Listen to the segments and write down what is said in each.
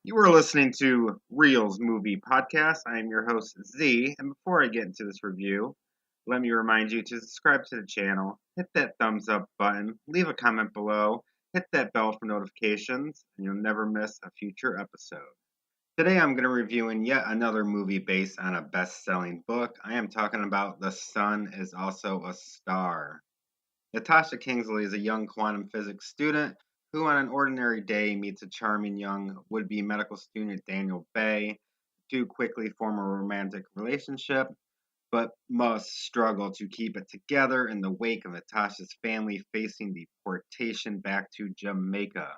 You are listening to Reels Movie Podcast. I am your host, Z. And before I get into this review, let me remind you to subscribe to the channel, hit that thumbs up button, leave a comment below, hit that bell for notifications, and you'll never miss a future episode. Today I'm going to review yet another movie based on a best selling book. I am talking about The Sun is Also a Star. Natasha Kingsley is a young quantum physics student who, on an ordinary day, meets a charming young would be medical student, Daniel Bay. The two quickly form a romantic relationship, but must struggle to keep it together in the wake of Natasha's family facing deportation back to Jamaica.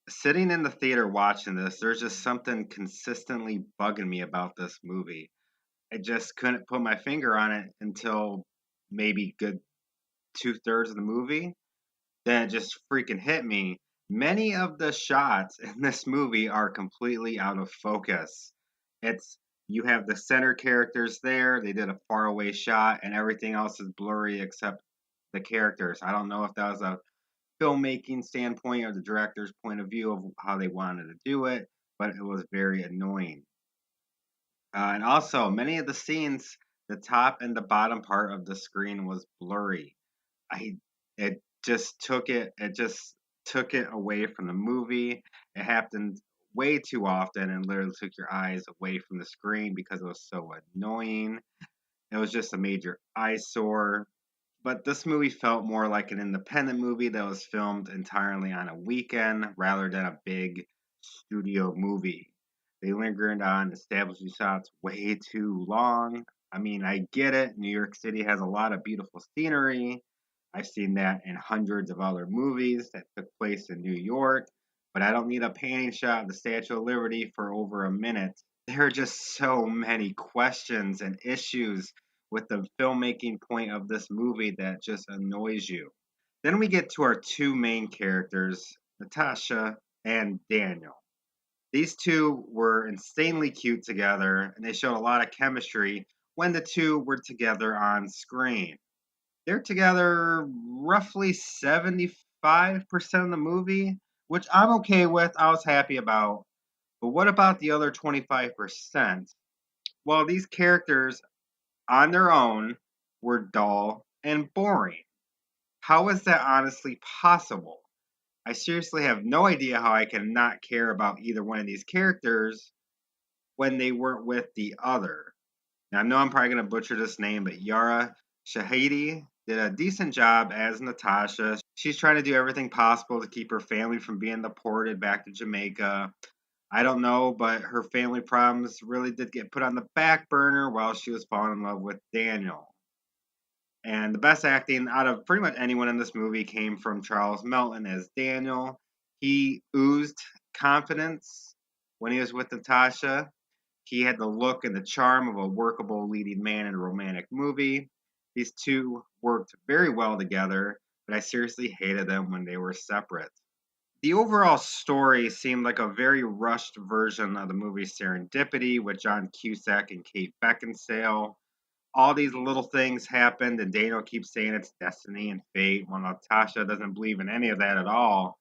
Sitting in the theater watching this, there's just something consistently bugging me about this movie. I just couldn't put my finger on it until maybe good two-thirds of the movie. Then it just freaking hit me. Many of the shots in this movie are completely out of focus. It's you have the center characters there, they did a faraway shot, and everything else is blurry except the characters. I don't know if that was a filmmaking standpoint or the director's point of view of how they wanted to do it, but it was very annoying. And also, many of the scenes, the top and the bottom part of the screen was blurry. I it just took it away from the movie. It happened way too often and literally took your eyes away from the screen because it was so annoying. It was just a major eyesore. But this movie felt more like an independent movie that was filmed entirely on a weekend rather than a big studio movie. They lingered on establishing shots way too long. I mean, I get it. New York City has a lot of beautiful scenery. I've seen that in hundreds of other movies that took place in New York, but I don't need a panning shot of the Statue of Liberty for over a minute. There are just so many questions and issues with the filmmaking point of this movie that just annoys you. Then we get to our two main characters, Natasha and Daniel. These two were insanely cute together, and they showed a lot of chemistry when the two were together on screen. They're together roughly 75% of the movie, which I'm okay with. I was happy about. But what about the other 25%? Well, these characters on their own were dull and boring. How is that honestly possible? I seriously have no idea how I can not care about either one of these characters when they weren't with the other. Now, I know I'm probably going to butcher this name, but Yara Shahidi did a decent job as Natasha. She's trying to do everything possible to keep her family from being deported back to Jamaica. I don't know, but her family problems really did get put on the back burner while she was falling in love with Daniel. And the best acting out of pretty much anyone in this movie came from Charles Melton as Daniel. He oozed confidence when he was with Natasha. He had the look and the charm of a workable leading man in a romantic movie. These two worked very well together, but I seriously hated them when they were separate. The overall story seemed like a very rushed version of the movie Serendipity with John Cusack and Kate Beckinsale. All these little things happened, and Daniel keeps saying it's destiny and fate, while Natasha doesn't believe in any of that at all.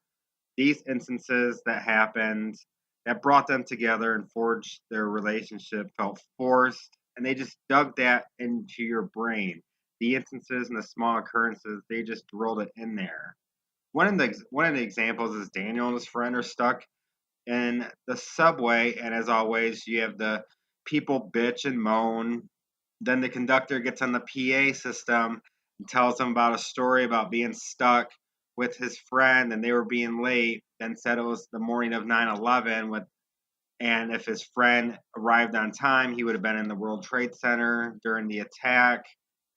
These instances that happened that brought them together and forged their relationship felt forced, and they just dug that into your brain. The instances and the small occurrences, they just drilled it in there. One of the examples is Daniel and his friend are stuck in the subway, and as always, you have the people bitch and moan. Then the conductor gets on the PA system and tells them about a story about being stuck with his friend and they were being late. Then said it was the morning of 9/11 with, and if his friend arrived on time, he would have been in the World Trade Center during the attack.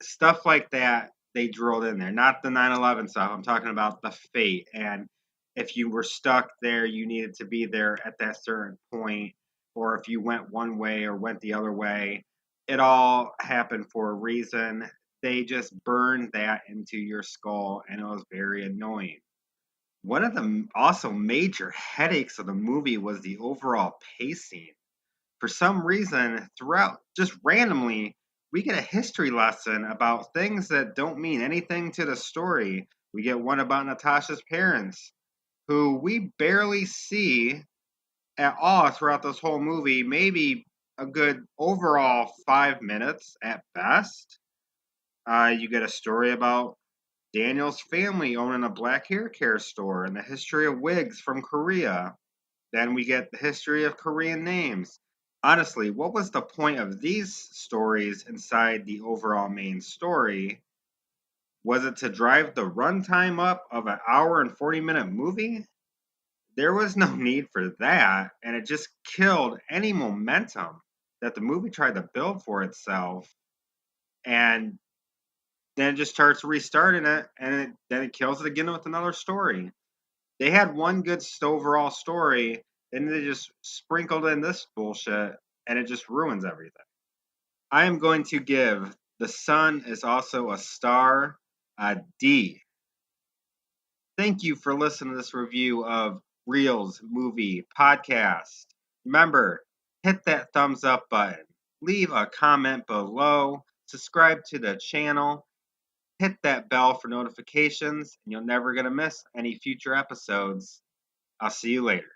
Stuff like that they drilled in there. Not the 9/11 stuff. I'm talking about the fate. And if you were stuck there, you needed to be there at that certain point. Or if you went one way or went the other way, it all happened for a reason. They just burned that into your skull, and it was very annoying. One of the also major headaches of the movie was the overall pacing. For some reason, throughout, just randomly, we get a history lesson about things that don't mean anything to the story. We get one about Natasha's parents, who we barely see at all throughout this whole movie, maybe a good overall 5 minutes at best. You get a story about Daniel's family owning a black hair care store and the history of wigs from Korea. Then we get the history of Korean names. Honestly, what was the point of these stories inside the overall main story? Was it to drive the runtime up of an hour and 40-minute movie? There was no need for that, and it just killed any momentum that the movie tried to build for itself. And then it just starts restarting it, and then it kills it again with another story. They had one good overall story, and they just sprinkled in this bullshit, and it just ruins everything. I am going to give The Sun Is Also a Star a D. Thank you for listening to this review of Reels Movie Podcast. Remember, hit that thumbs up button, leave a comment below, subscribe to the channel, hit that bell for notifications, and you're never going to miss any future episodes. I'll see you later.